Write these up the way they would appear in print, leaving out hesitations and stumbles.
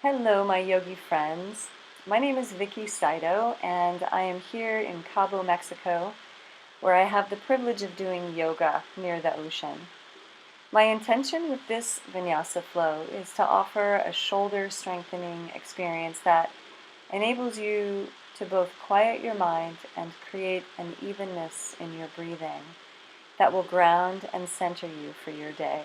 Hello, my yogi friends. My name is Vicky Saito, and I am here in Cabo, Mexico, where I have the privilege of doing yoga near the ocean. My intention with this vinyasa flow is to offer a shoulder strengthening experience that enables you to both quiet your mind and create an evenness in your breathing that will ground and center you for your day.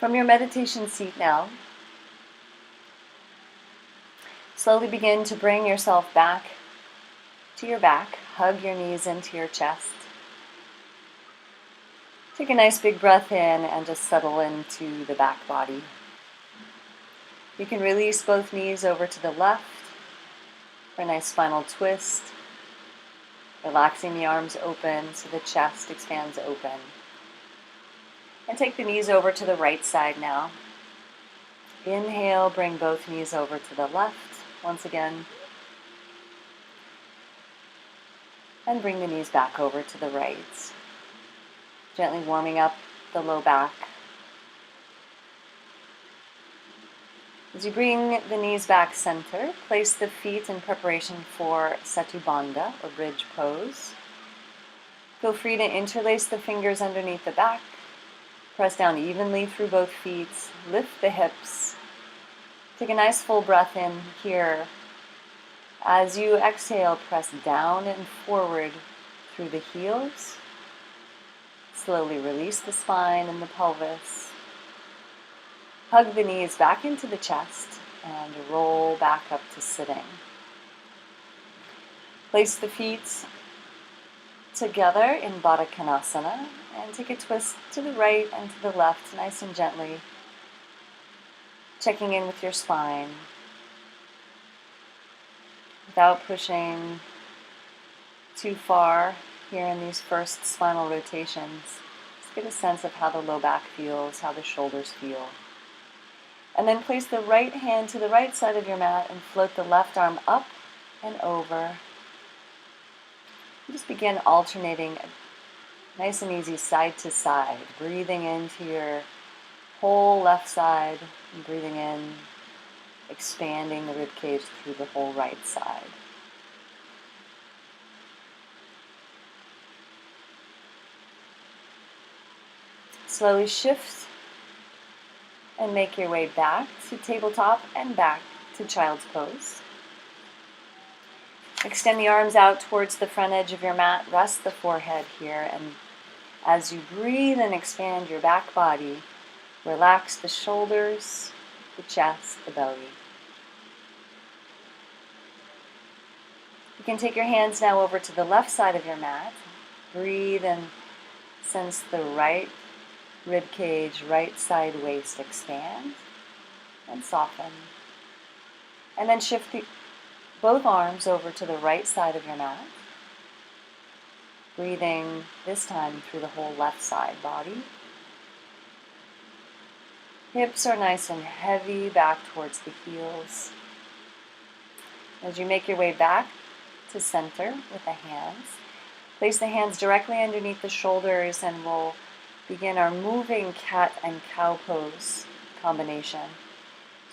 From your meditation seat now, slowly begin to bring yourself back to your back. Hug your knees into your chest. Take a nice big breath in and just settle into the back body. You can release both knees over to the left for a nice final twist, relaxing the arms open so the chest expands open. And take the knees over to the right side now. Inhale, bring both knees over to the left once again. And bring the knees back over to the right. Gently warming up the low back. As you bring the knees back center, place the feet in preparation for Setubandha, or bridge pose. Feel free to interlace the fingers underneath the back. Press down evenly through both feet. Lift the hips. Take a nice full breath in here. As you exhale, press down and forward through the heels. Slowly release the spine and the pelvis. Hug the knees back into the chest and roll back up to sitting. Place the feet together in Baddha Konasana and take a twist to the right and to the left, nice and gently, checking in with your spine without pushing too far here in these first spinal rotations. Just get a sense of how the low back feels, how the shoulders feel. And then place the right hand to the right side of your mat and float the left arm up and over. Just begin alternating nice and easy side to side, breathing into your whole left side and breathing in, expanding the ribcage through the whole right side. Slowly shift and make your way back to tabletop and back to child's pose. Extend the arms out towards the front edge of your mat. Rest the forehead here, and as you breathe and expand your back body, relax the shoulders, the chest, the belly. You can take your hands now over to the left side of your mat. Breathe and sense the right rib cage, right side waist expand and soften. And then shift both arms over to the right side of your mat. Breathing this time through the whole left side body. Hips are nice and heavy back towards the heels. As you make your way back to center with the hands, place the hands directly underneath the shoulders and we'll begin our moving cat and cow pose combination.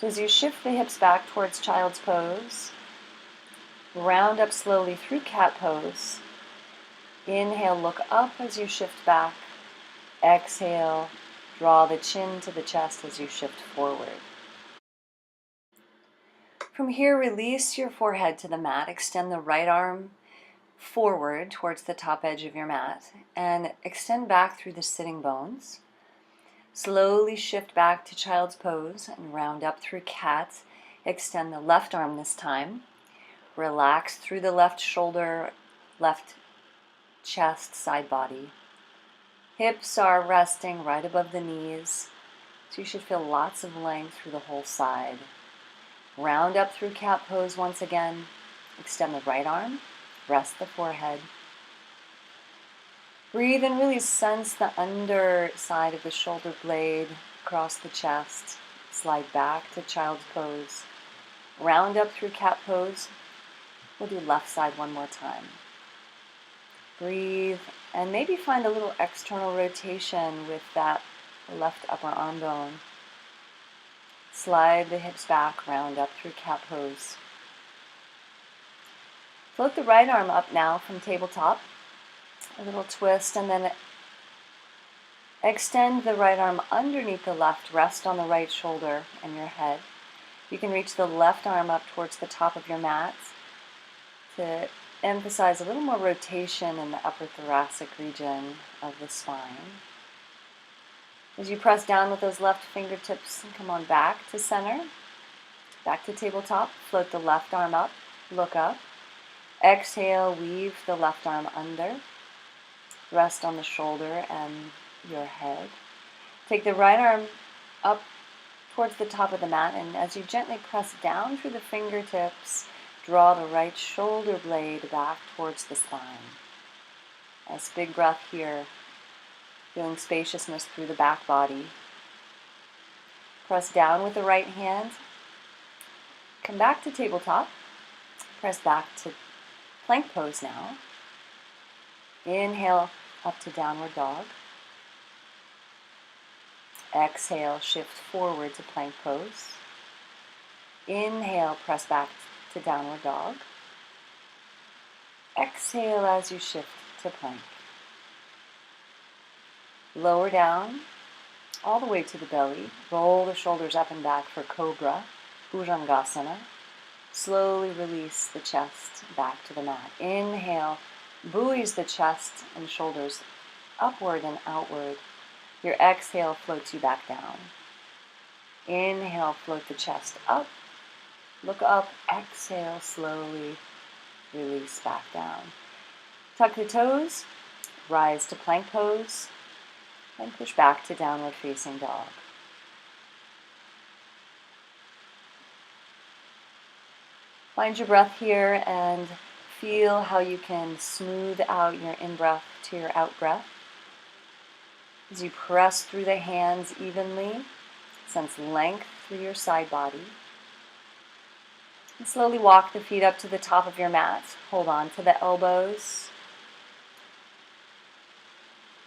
So as you shift the hips back towards child's pose, round up slowly through cat pose. Inhale, look up as you shift back. Exhale, draw the chin to the chest as you shift forward. From here, release your forehead to the mat. Extend the right arm forward towards the top edge of your mat and extend back through the sitting bones. Slowly shift back to child's pose and round up through cat. Extend the left arm this time. Relax through the left shoulder, left chest, side body. Hips are resting right above the knees, so you should feel lots of length through the whole side. Round up through cat pose once again. Extend the right arm. Rest the forehead. Breathe and really sense the underside of the shoulder blade across the chest. Slide back to child's pose. Round up through cat pose. We'll do left side one more time. Breathe, and maybe find a little external rotation with that left upper arm bone. Slide the hips back, round up through cat pose. Float the right arm up now from tabletop. A little twist, and then extend the right arm underneath the left. Rest on the right shoulder and your head. You can reach the left arm up towards the top of your mat to emphasize a little more rotation in the upper thoracic region of the spine. As you press down with those left fingertips, come on back to center, back to tabletop. Float the left arm up, look up. Exhale, weave the left arm under. Rest on the shoulder and your head. Take the right arm up towards the top of the mat, and as you gently press down through the fingertips, draw the right shoulder blade back towards the spine. Nice big breath here, feeling spaciousness through the back body. Press down with the right hand. Come back to tabletop. Press back to plank pose now. Inhale up to downward dog. Exhale, shift forward to plank pose. Inhale, press back to downward dog. Exhale as you shift to plank. Lower down, all the way to the belly. Roll the shoulders up and back for cobra, Bhujangasana. Slowly release the chest back to the mat. Inhale, buoys the chest and shoulders upward and outward. Your exhale floats you back down. Inhale, float the chest up. Look up, exhale, slowly release back down. Tuck the toes, rise to plank pose, and push back to downward facing dog. Find your breath here and feel how you can smooth out your in-breath to your out-breath. As you press through the hands evenly, sense length through your side body. And slowly walk the feet up to the top of your mat. Hold on to the elbows.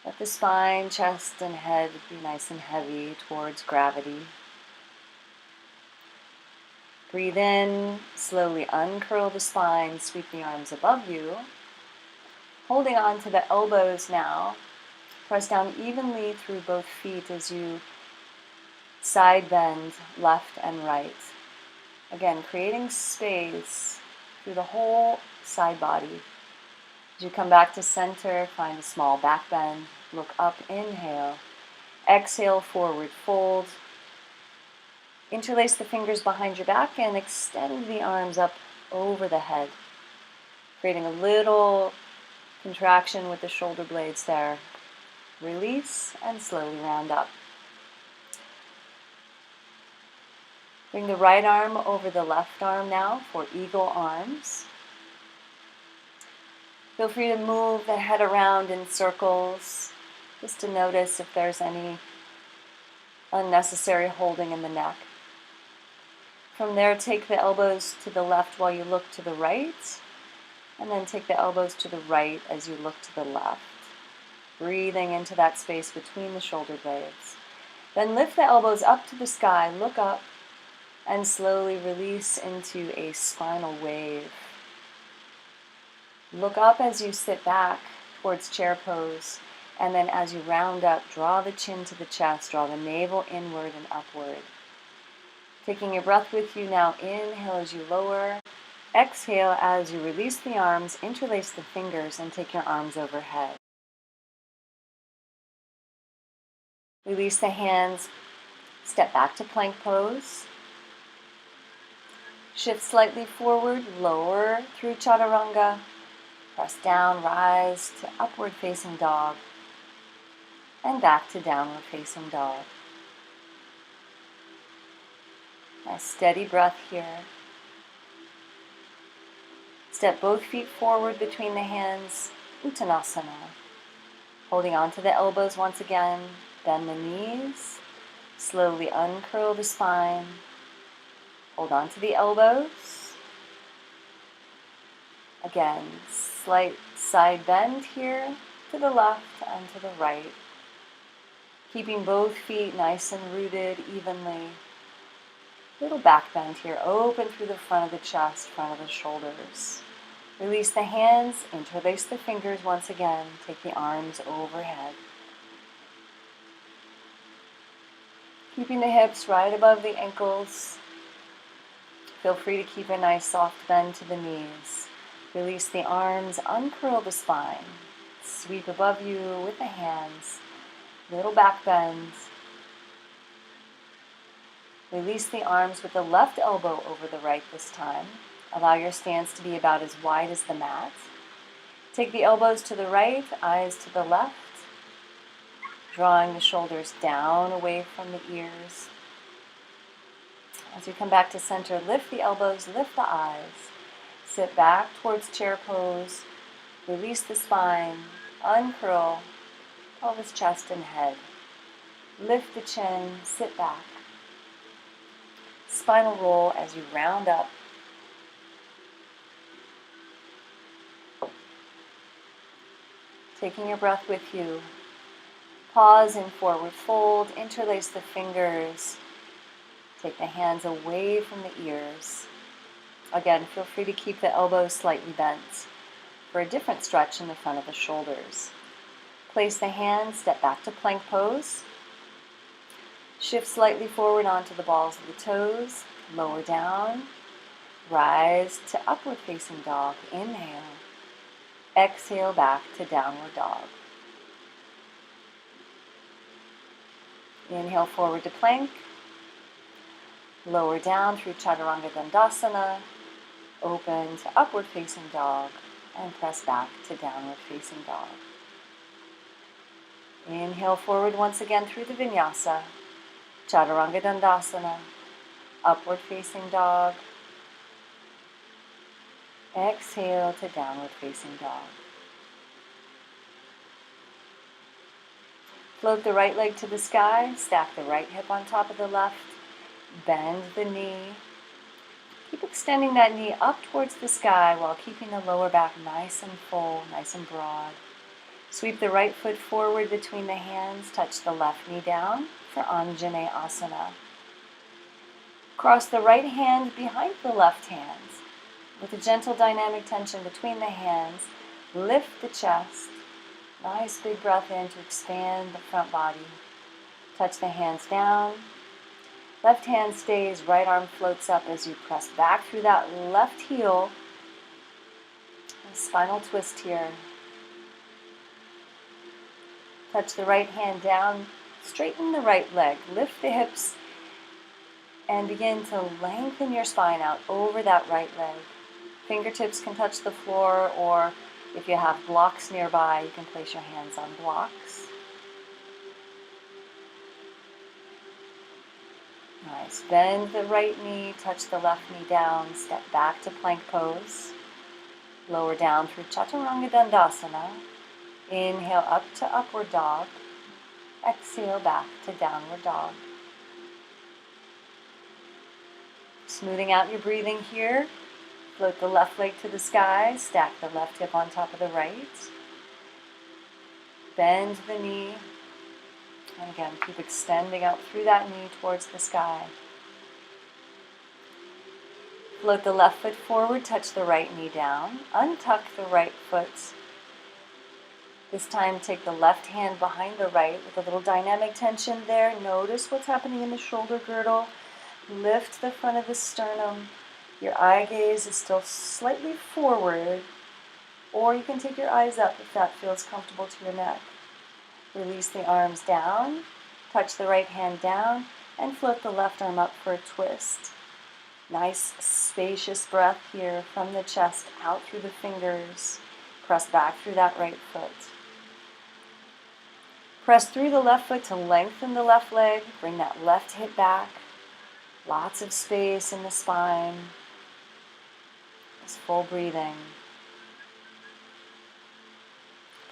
Let the spine, chest, and head be nice and heavy towards gravity. Breathe in, slowly uncurl the spine, sweep the arms above you. Holding on to the elbows now, press down evenly through both feet as you side bend left and right. Again, creating space through the whole side body. As you come back to center, find a small back bend. Look up, inhale. Exhale, forward fold. Interlace the fingers behind your back and extend the arms up over the head, creating a little contraction with the shoulder blades there. Release and slowly round up. Bring the right arm over the left arm now for eagle arms. Feel free to move the head around in circles, just to notice if there's any unnecessary holding in the neck. From there, take the elbows to the left while you look to the right, and then take the elbows to the right as you look to the left. Breathing into that space between the shoulder blades. Then lift the elbows up to the sky, look up, and slowly release into a spinal wave. Look up as you sit back towards chair pose, and then as you round up, draw the chin to the chest, draw the navel inward and upward. Taking your breath with you now, inhale as you lower, exhale as you release the arms, interlace the fingers, and take your arms overhead. Release the hands, step back to plank pose. Shift slightly forward, lower through chaturanga. Press down, rise to upward facing dog. And back to downward facing dog. Nice steady breath here. Step both feet forward between the hands, Uttanasana. Holding on to the elbows once again. Bend the knees, slowly uncurl the spine, hold on to the elbows, Again, slight side bend here to the left and to the right. Keeping both feet nice and rooted evenly. Little back bend here, open through the front of the chest, front of the shoulders. Release the hands, interlace the fingers once again. Take the arms overhead. Keeping the hips right above the ankles. Feel free to keep a nice soft bend to the knees. Release the arms, uncurl the spine. Sweep above you with the hands. Little back bend. Release the arms with the left elbow over the right this time. Allow your stance to be about as wide as the mat. Take the elbows to the right, eyes to the left. Drawing the shoulders down away from the ears. As you come back to center, lift the elbows, lift the eyes. Sit back towards chair pose. Release the spine. Uncurl pelvis, chest, and head. Lift the chin. Sit back. Spinal roll as you round up. Taking your breath with you. Pause in forward fold. Interlace the fingers. Take the hands away from the ears. Again, feel free to keep the elbows slightly bent for a different stretch in the front of the shoulders. Place the hands, step back to plank pose. Shift slightly forward onto the balls of the toes. Lower down. Rise to upward facing dog. Inhale. Exhale back to downward dog. Inhale forward to plank. Lower down through Chaturanga Dandasana. Open to upward facing dog. And press back to downward facing dog. Inhale forward once again through the Vinyasa. Chaturanga Dandasana. Upward facing dog. Exhale to downward facing dog. Float the right leg to the sky. Stack the right hip on top of the left. Bend the knee. Keep extending that knee up towards the sky while keeping the lower back nice and full, nice and broad. Sweep the right foot forward between the hands. Touch the left knee down for Anjaneyasana. Cross the right hand behind the left hand. With a gentle dynamic tension between the hands, lift the chest. Nice big breath in to expand the front body. Touch the hands down. Left hand stays, right arm floats up as you press back through that left heel. A spinal twist here. Touch the right hand down, straighten the right leg, lift the hips, and begin to lengthen your spine out over that right leg. Fingertips can touch the floor, or if you have blocks nearby, you can place your hands on blocks. Nice. Bend the right knee, touch the left knee down, step back to plank pose. Lower down through Chaturanga Dandasana. Inhale up to upward dog. Exhale back to downward dog. Smoothing out your breathing here. Float the left leg to the sky. Stack the left hip on top of the right. Bend the knee. And again, keep extending out through that knee towards the sky. Float the left foot forward, touch the right knee down. Untuck the right foot. This time, take the left hand behind the right with a little dynamic tension there. Notice what's happening in the shoulder girdle. Lift the front of the sternum. Your eye gaze is still slightly forward, or you can take your eyes up if that feels comfortable to your neck. Release the arms down, touch the right hand down, and float the left arm up for a twist. Nice spacious breath here from the chest out through the fingers. Press back through that right foot. Press through the left foot to lengthen the left leg. Bring that left hip back. Lots of space in the spine. Just full breathing.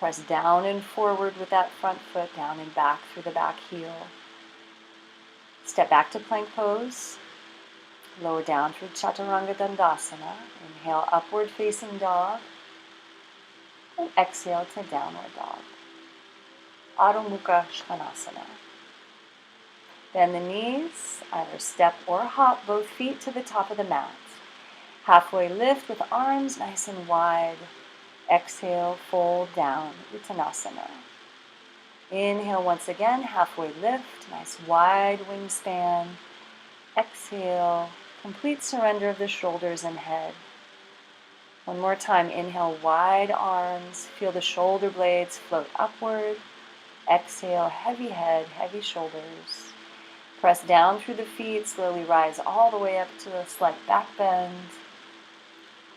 Press down and forward with that front foot, down and back through the back heel. Step back to plank pose. Lower down through Chaturanga Dandasana. Inhale, upward facing dog. And exhale to downward dog. Adho Mukha Svanasana. Bend the knees, either step or hop both feet to the top of the mat. Halfway lift with arms nice and wide. Exhale, fold down, Uttanasana. Inhale once again, halfway lift, nice wide wingspan. Exhale, complete surrender of the shoulders and head. One more time, inhale, wide arms, feel the shoulder blades float upward. Exhale, heavy head, heavy shoulders. Press down through the feet, slowly rise all the way up to a slight back bend.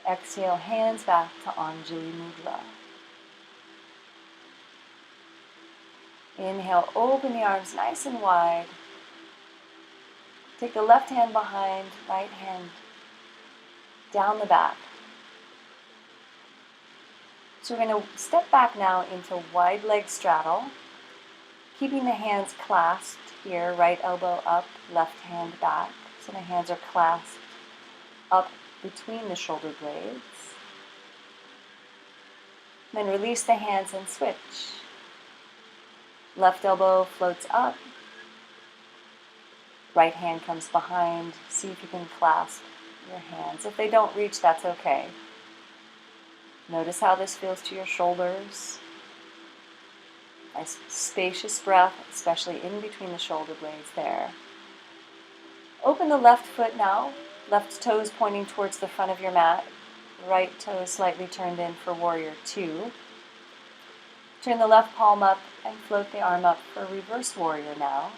Exhale, hands back to Anjali Mudra. Inhale, open the arms nice and wide. Take the left hand behind, right hand down the back. So we're going to step back now into wide leg straddle, keeping the hands clasped here, right elbow up, left hand back. So the hands are clasped up between the shoulder blades. Then release the hands and switch. Left elbow floats up. Right hand comes behind. See if you can clasp your hands. If they don't reach, that's okay. Notice how this feels to your shoulders. Nice spacious breath, especially in between the shoulder blades there. Open the left foot now. Left toes pointing towards the front of your mat. Right toes slightly turned in for warrior 2. Turn the left palm up and float the arm up for reverse warrior now.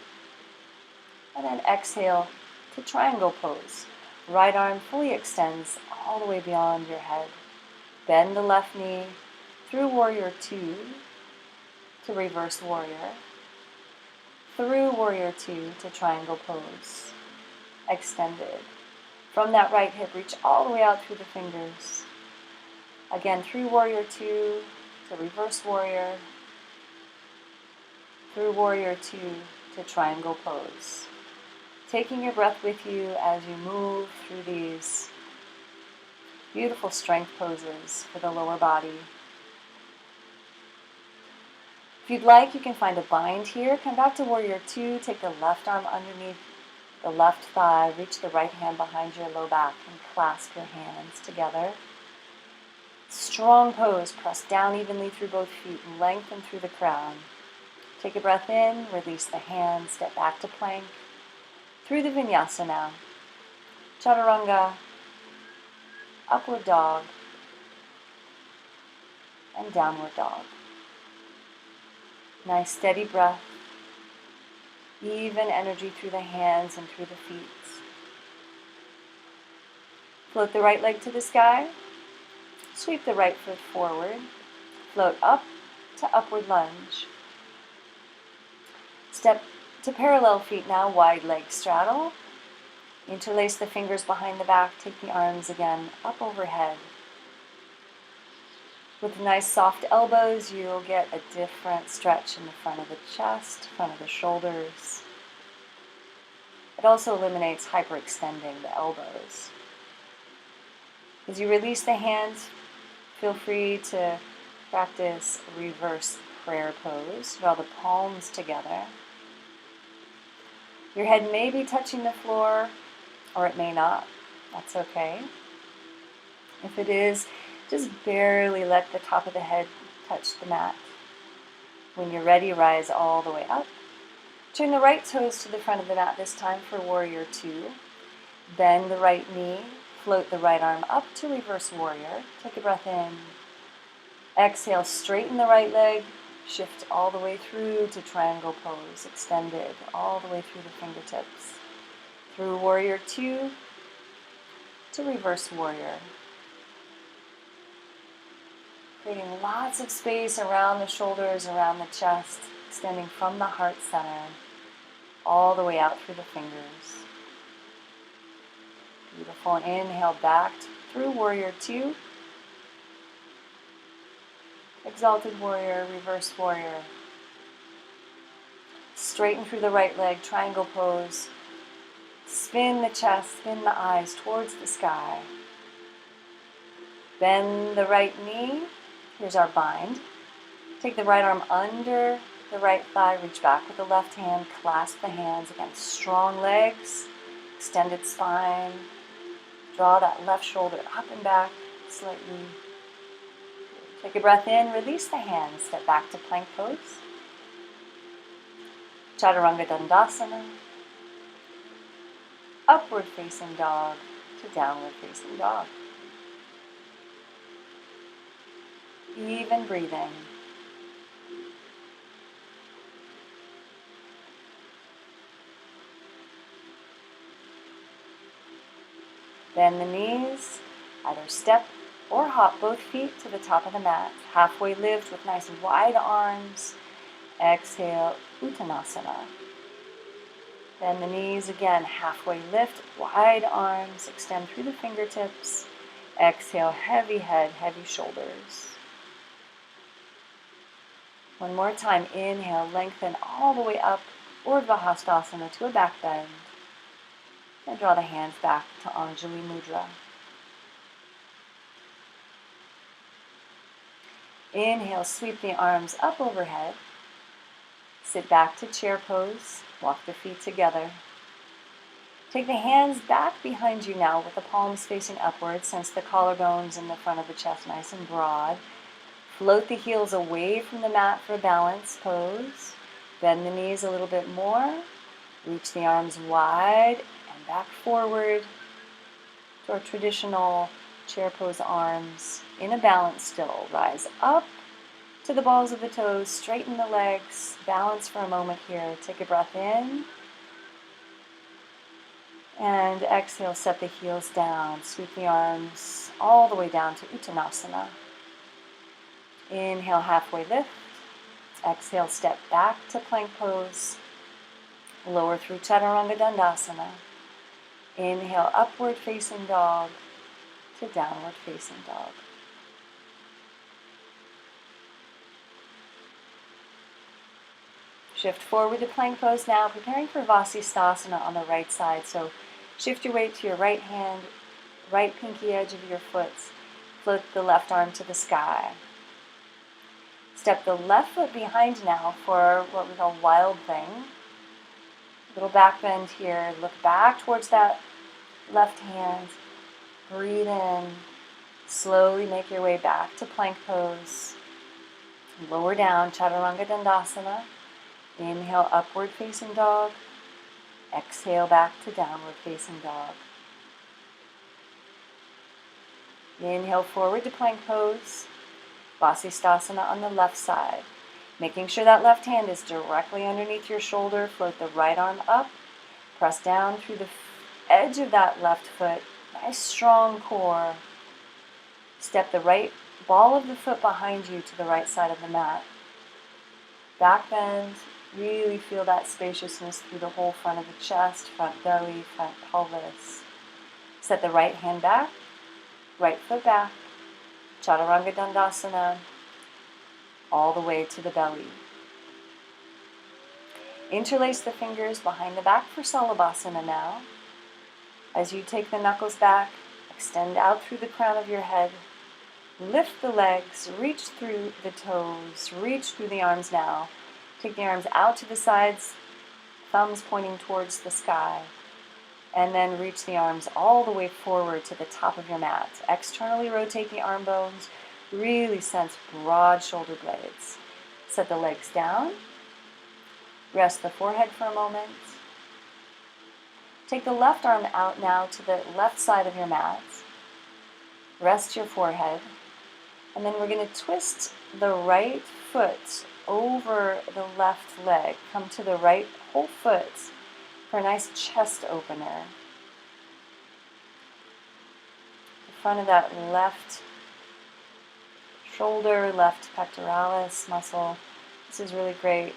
And then exhale to triangle pose. Right arm fully extends all the way beyond your head. Bend the left knee through warrior 2 to reverse warrior. Through warrior 2 to triangle pose. Extended. From that right hip, reach all the way out through the fingers. Again, through warrior 2 to reverse warrior. Through warrior 2 to triangle pose. Taking your breath with you as you move through these beautiful strength poses for the lower body. If you'd like, you can find a bind here. Come back to warrior 2, take the left arm underneath the left thigh, reach the right hand behind your low back and clasp your hands together. Strong pose, press down evenly through both feet and lengthen through the crown. Take a breath in, release the hands, step back to plank. Through the vinyasa now. Chaturanga, upward dog, and downward dog. Nice steady breath. Even energy through the hands and through the feet. Float the right leg to the sky. Sweep the right foot forward. Float up to upward lunge. Step to parallel feet now, wide leg straddle. Interlace the fingers behind the back. Take the arms again up overhead. With nice soft elbows, you'll get a different stretch in the front of the chest, front of the shoulders. It also eliminates hyperextending the elbows. As you release the hands, feel free to practice reverse prayer pose. Draw the palms together. Your head may be touching the floor, or it may not. That's okay. If it is, just barely let the top of the head touch the mat. When you're ready, rise all the way up. Turn the right toes to the front of the mat this time for warrior 2. Bend the right knee. Float the right arm up to reverse warrior. Take a breath in. Exhale, straighten the right leg. Shift all the way through to triangle pose. Extended all the way through the fingertips. Through warrior 2 to reverse warrior. Creating lots of space around the shoulders, around the chest, extending from the heart center all the way out through the fingers. Beautiful. Inhale back through warrior 2. Exalted warrior, reverse warrior. Straighten through the right leg, triangle pose. Spin the chest, spin the eyes towards the sky. Bend the right knee. Here's our bind. Take the right arm under the right thigh. Reach back with the left hand. Clasp the hands against strong legs. Extended spine. Draw that left shoulder up and back slightly. Take a breath in. Release the hands. Step back to plank pose. Chaturanga Dandasana. Upward facing dog to downward facing dog. Even breathing. Bend the knees, either step or hop both feet to the top of the mat. Halfway lift with nice wide arms. Exhale, Uttanasana. Bend the knees again, halfway lift, wide arms, extend through the fingertips. Exhale, heavy head, heavy shoulders. One more time, inhale, lengthen all the way up, Urdhva Hastasana to a back bend. And draw the hands back to Anjali Mudra. Inhale, sweep the arms up overhead. Sit back to chair pose. Walk the feet together. Take the hands back behind you now with the palms facing upwards. Sense the collarbones in the front of the chest nice and broad. Float the heels away from the mat for balance pose. Bend the knees a little bit more. Reach the arms wide and back forward to our traditional chair pose arms. In a balance still. Rise up to the balls of the toes, straighten the legs, balance for a moment here. Take a breath in. And exhale, set the heels down. Sweep the arms all the way down to Uttanasana. Inhale, halfway lift. Exhale, step back to plank pose. Lower through Chaturanga Dandasana. Inhale, upward facing dog to downward facing dog. Shift forward to plank pose now, preparing for Vasisthasana on the right side. So shift your weight to your right hand, right pinky edge of your foot. Float the left arm to the sky. Step the left foot behind now for what we call wild thing. Little back bend here. Look back towards that left hand. Breathe in. Slowly make your way back to plank pose. Lower down, Chaturanga Dandasana. Inhale, upward facing dog. Exhale, back to downward facing dog. Inhale, forward to plank pose. Vasisthasana on the left side. Making sure that left hand is directly underneath your shoulder. Float the right arm up. Press down through the edge of that left foot. Nice strong core. Step the right ball of the foot behind you to the right side of the mat. Back bend. Really feel that spaciousness through the whole front of the chest, front belly, front pelvis. Set the right hand back, right foot back, Chaturanga Dandasana, all the way to the belly. Interlace the fingers behind the back for Salabhasana now. As you take the knuckles back, extend out through the crown of your head. Lift the legs, reach through the toes, reach through the arms now. Take the arms out to the sides, thumbs pointing towards the sky. And then reach the arms all the way forward to the top of your mat. Externally rotate the arm bones. Really sense broad shoulder blades. Set the legs down. Rest the forehead for a moment. Take the left arm out now to the left side of your mat. Rest your forehead. And then we're going to twist the right foot over the left leg. Come to the right whole foot for a nice chest opener. The front of that left shoulder, left pectoralis muscle. This is really great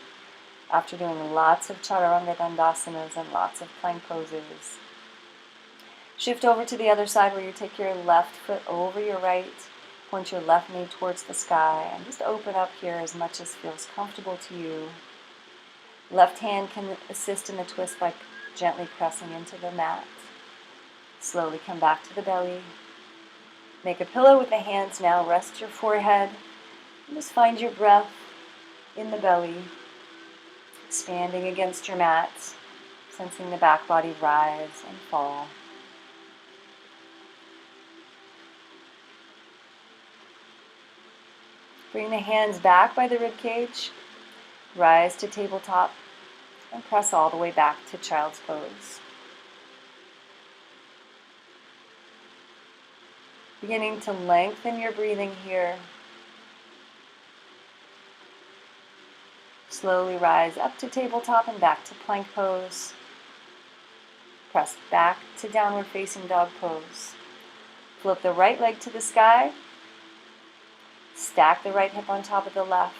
after doing lots of Chaturanga Dandasanas and lots of plank poses. Shift over to the other side where you take your left foot over your right. Point your left knee towards the sky and just open up here as much as feels comfortable to you. Left hand can assist in the twist by gently pressing into the mat. Slowly come back to the belly. Make a pillow with the hands now. Rest your forehead. And just find your breath in the belly, expanding against your mat, sensing the back body rise and fall. Bring the hands back by the rib cage. Rise to tabletop and press all the way back to child's pose. Beginning to lengthen your breathing here. Slowly rise up to tabletop and back to plank pose. Press back to downward facing dog pose. Flip the right leg to the sky. Stack the right hip on top of the left.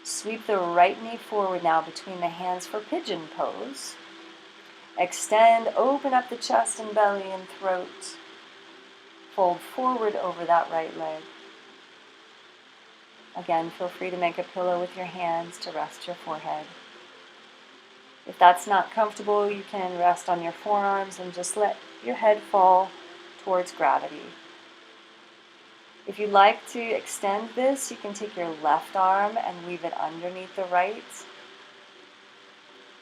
Sweep the right knee forward now between the hands for pigeon pose. Extend, open up the chest and belly and throat. Fold forward over that right leg. Again, feel free to make a pillow with your hands to rest your forehead. If that's not comfortable, you can rest on your forearms and just let your head fall towards gravity. If you'd like to extend this, you can take your left arm and weave it underneath the right.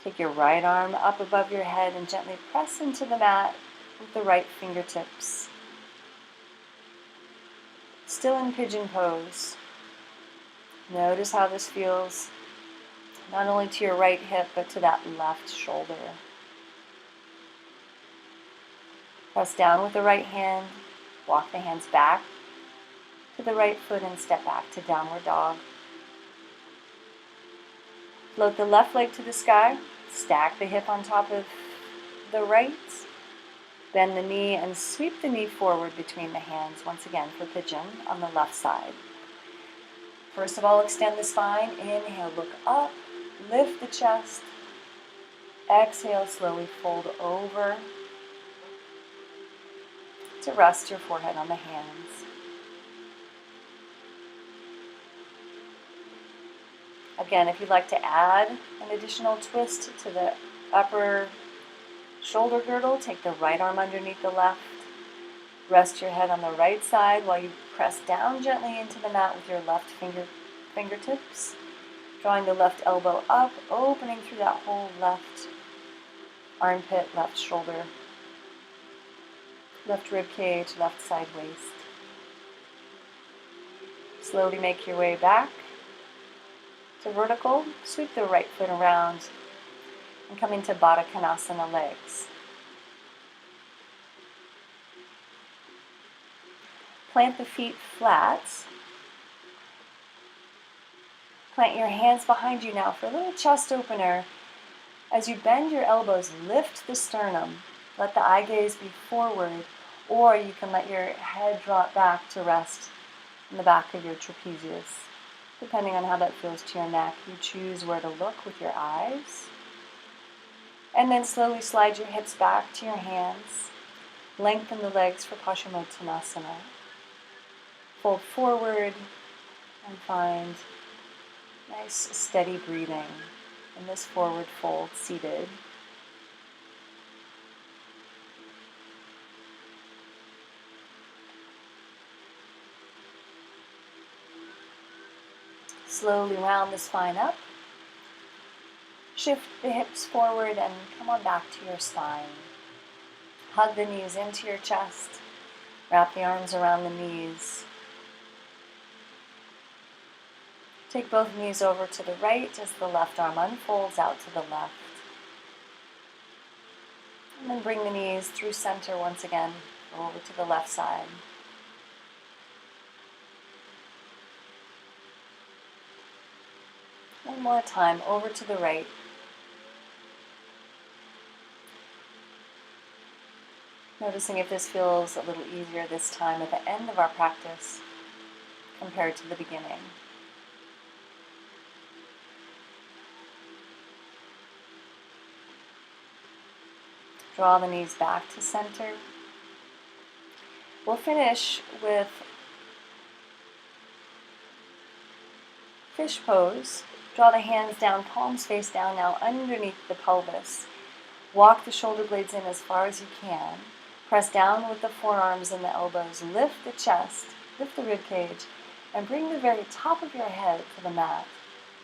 Take your right arm up above your head and gently press into the mat with the right fingertips. Still in pigeon pose. Notice how this feels, not only to your right hip, but to that left shoulder. Press down with the right hand, walk the hands back to the right foot and step back to downward dog. Float the left leg to the sky, stack the hip on top of the right, bend the knee and sweep the knee forward between the hands, once again for pigeon on the left side. First of all, extend the spine. Inhale, look up, lift the chest. Exhale, slowly fold over to rest your forehead on the hands. Again, if you'd like to add an additional twist to the upper shoulder girdle, take the right arm underneath the left. Rest your head on the right side while you press down gently into the mat with your left fingertips. Drawing the left elbow up, opening through that whole left armpit, left shoulder, left rib cage, left side waist. Slowly make your way back to vertical. Sweep the right foot around and come into Baddha Konasana legs. Plant the feet flat. Plant your hands behind you now for a little chest opener. As you bend your elbows, lift the sternum. Let the eye gaze be forward, or you can let your head drop back to rest in the back of your trapezius. Depending on how that feels to your neck, you choose where to look with your eyes. And then slowly slide your hips back to your hands. Lengthen the legs for Paschimottanasana. Fold forward and find nice steady breathing in this forward fold seated. Slowly round the spine up. Shift the hips forward and come on back to your spine. Hug the knees into your chest. Wrap the arms around the knees. Take both knees over to the right as the left arm unfolds out to the left. And then bring the knees through center once again, over to the left side. One more time, over to the right. Noticing if this feels a little easier this time at the end of our practice compared to the beginning. Draw the knees back to center. We'll finish with fish pose, Draw the hands down, palms face down now underneath the pelvis. Walk the shoulder blades in as far as you can. Press down with the forearms and the elbows. Lift the chest, lift the rib cage, and bring the very top of your head to the mat.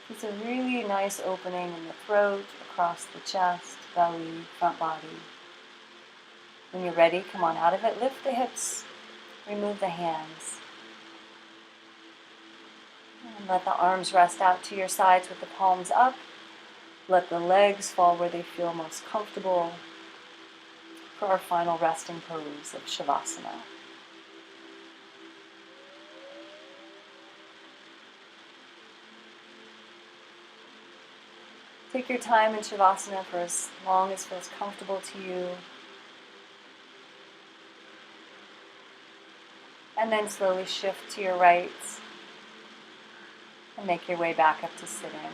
It's a really nice opening in the throat, across the chest, belly, front body. When you're ready, come on out of it. Lift the hips, remove the hands. And let the arms rest out to your sides with the palms up. Let the legs fall where they feel most comfortable for our final resting pose of Shavasana. Take your time in Shavasana for as long as feels comfortable to you. And then slowly shift to your right and make your way back up to sit-in.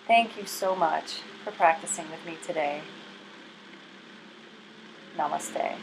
Thank you so much for practicing with me today. Namaste.